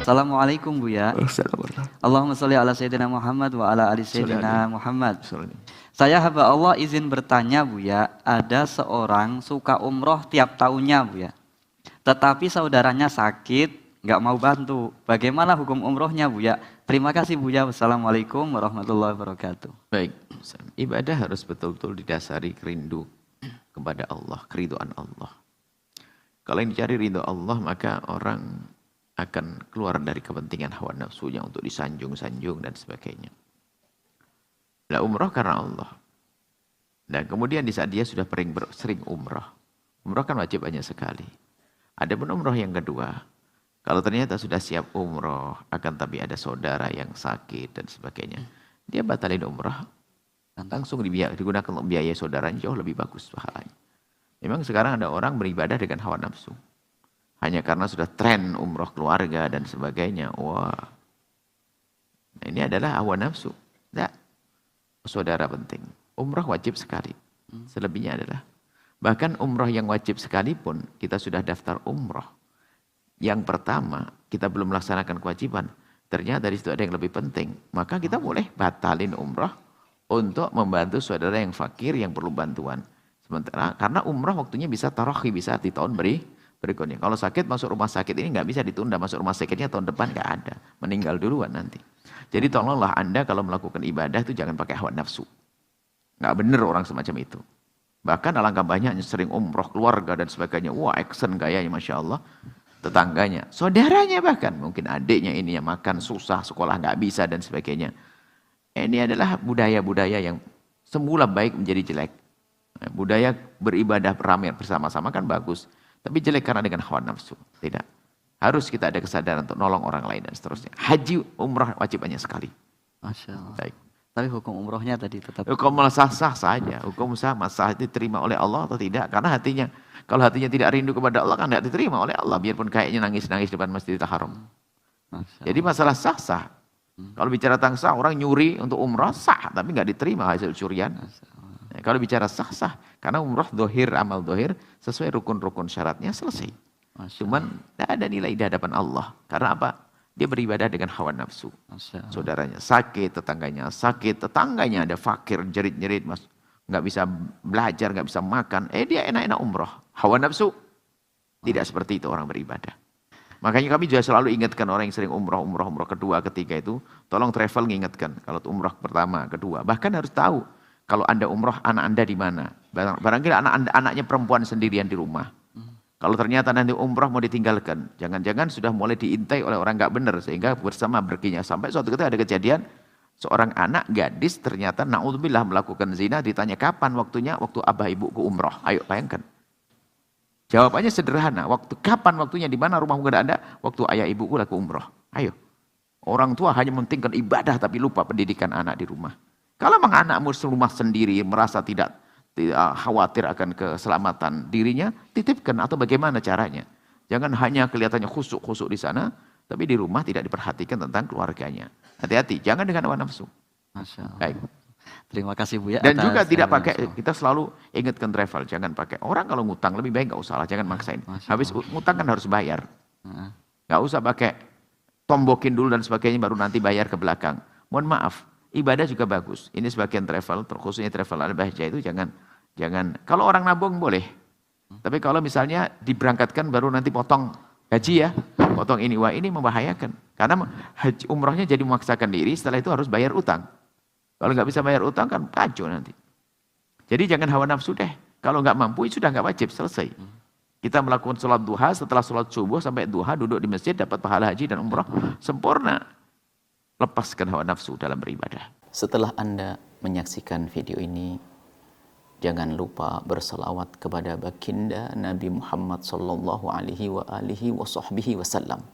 Assalamualaikum Buya. Assalamualaikum. Allahumma sholli ala Sayyidina Muhammad wa ala ali Sayyidina Muhammad. Saya hamba Allah izin bertanya Buya, ada seorang suka umroh tiap tahunnya Buya. Tetapi saudaranya sakit, nggak mau bantu. Bagaimana hukum umrohnya Buya? Terima kasih Buya. Wassalamualaikum warahmatullahi wabarakatuh. Baik, ibadah harus betul-betul didasari rindu kepada Allah, keriduan Allah. Kalau yang dicari ridho Allah, maka orang akan keluar dari kepentingan hawa nafsunya untuk disanjung-sanjung dan sebagainya. Nah, umrah karena Allah. Dan kemudian di saat dia sudah sering umrah kan wajib hanya sekali. Ada pun umrah yang kedua, kalau ternyata sudah siap umrah, akan tapi ada saudara yang sakit dan sebagainya, dia batalin umrah, langsung digunakan untuk biaya saudaranya, jauh lebih bagus pahalanya. Memang sekarang ada orang beribadah dengan hawa nafsu. Hanya karena sudah tren umroh keluarga dan sebagainya. Wah, nah, ini adalah hawa nafsu. Tidak, saudara penting. Umroh wajib sekali. Selebihnya adalah, bahkan umroh yang wajib sekalipun, kita sudah daftar umroh. Yang pertama, kita belum melaksanakan kewajiban. Ternyata dari situ ada yang lebih penting. Maka kita boleh batalin umroh untuk membantu saudara yang fakir, yang perlu bantuan. Sementara, karena umroh waktunya bisa tarohi, bisa di tahun berikutnya. Kalau sakit masuk rumah sakit ini nggak bisa ditunda, masuk rumah sakitnya tahun depan nggak ada, meninggal duluan nanti. Jadi tolonglah Anda kalau melakukan ibadah itu jangan pakai hawa nafsu. Nggak benar orang semacam itu. Bahkan alangkah banyaknya sering umroh keluarga dan sebagainya. Wah, action gayanya Masya Allah. Tetangganya, saudaranya bahkan, mungkin adiknya ini yang makan susah, sekolah nggak bisa dan sebagainya. Ini adalah budaya-budaya yang semula baik menjadi jelek. Budaya beribadah ramai bersama-sama kan bagus. Tapi jelek karena dengan hawa nafsu. Tidak. Harus kita ada kesadaran untuk nolong orang lain dan seterusnya. Haji, umrah wajib hanya sekali. Masya Allah. Baik. Tapi hukum umrohnya tadi tetap. Hukum sah-sah saja. Hukum sah diterima oleh Allah atau tidak. Karena hatinya, kalau hatinya tidak rindu kepada Allah kan tidak diterima oleh Allah. Biarpun kayaknya nangis-nangis depan Masjidil Haram. Jadi masalah sah-sah. Kalau bicara tentang sah, orang nyuri untuk umrah sah. Tapi nggak diterima hasil curian. Nah, kalau bicara sah-sah, karena umrah dohir, amal dohir, sesuai rukun-rukun syaratnya selesai. Cuman tidak ada nilai di hadapan Allah. Karena apa? Dia beribadah dengan hawa nafsu. Saudaranya sakit, tetangganya ada fakir, jerit-jerit, mas, nggak bisa belajar, nggak bisa makan. Dia enak-enak umrah. Hawa nafsu. Tidak seperti itu orang beribadah. Makanya kami juga selalu ingatkan orang yang sering umrah kedua, ketiga itu, tolong travel ngingatkan. Kalau umrah pertama, kedua. Bahkan harus tahu. Kalau Anda umroh, anak Anda di mana? Barangkali anaknya perempuan sendirian di rumah. Kalau ternyata nanti umroh mau ditinggalkan, jangan-jangan sudah mulai diintai oleh orang nggak benar sehingga bersama perginya. Sampai suatu ketika ada kejadian, seorang anak gadis ternyata na'udzubillah melakukan zina, ditanya kapan waktunya? Waktu abah ibuku umroh. Ayo bayangkan. Jawabannya sederhana. Kapan waktunya? Di mana rumahmu nggak ada? Waktu ayah ibuku laku umroh. Ayo. Orang tua hanya mementingkan ibadah tapi lupa pendidikan anak di rumah. Kalau memang anakmu rumah sendiri merasa tidak khawatir akan keselamatan dirinya, titipkan atau bagaimana caranya. Jangan hanya kelihatannya khusuk-khusuk di sana, tapi di rumah tidak diperhatikan tentang keluarganya. Hati-hati, jangan dengan hawa nafsu. Masya Allah. Baik. Terima kasih Bu ya. Dan juga tidak pakai, kita selalu ingatkan travel, jangan pakai. Orang kalau ngutang lebih baik nggak usah lah, jangan maksain. Habis ngutang kan harus bayar. Nggak usah pakai tombokin dulu dan sebagainya baru nanti bayar ke belakang. Mohon maaf. Ibadah juga bagus. Ini sebagian travel, khususnya travel al-bahjah itu jangan. Kalau orang nabung boleh. Tapi kalau misalnya diberangkatkan baru nanti potong gaji ya, potong ini, wah ini membahayakan. Karena haji umrohnya jadi memaksakan diri, setelah itu harus bayar utang. Kalau nggak bisa bayar utang kan kacau nanti. Jadi jangan hawa nafsu deh. Kalau nggak mampu sudah nggak wajib, selesai. Kita melakukan sholat duha, setelah sholat subuh sampai duha duduk di masjid dapat pahala haji dan umroh sempurna. Lepaskan hawa nafsu dalam beribadah. Setelah Anda menyaksikan video ini, jangan lupa berselawat kepada baginda Nabi Muhammad sallallahu alaihi wa alihi wa sahbihi wasallam.